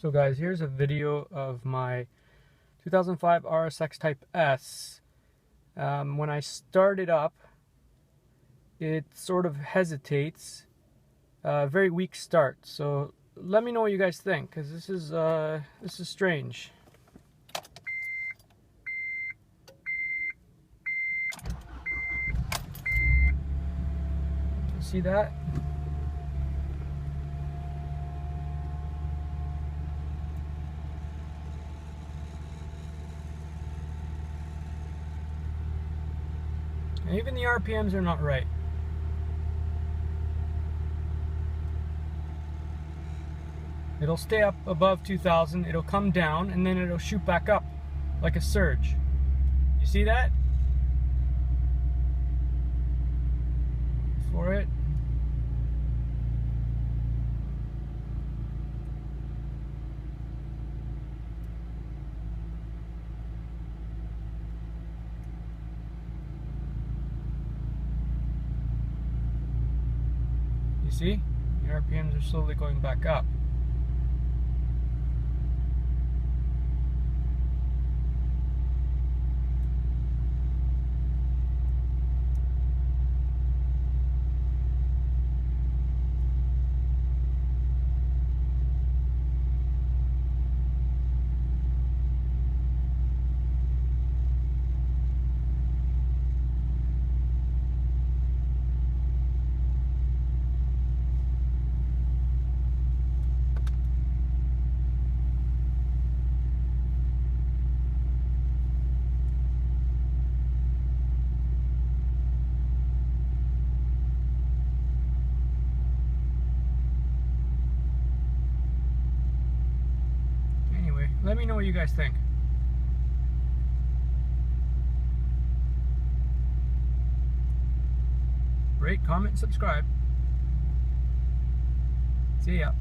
So guys, here's a video of my 2005 Rsx Type S. When I start it up, it sort of hesitates. Very weak start. So let me know what you guys think, because this is strange. See that? And even the RPMs are not right. It'll stay up above 2000, it'll come down, and then it'll shoot back up like a surge. You see that? For it. You see? The RPMs are slowly going back up. Let me know what you guys think. Rate, comment, subscribe. See ya.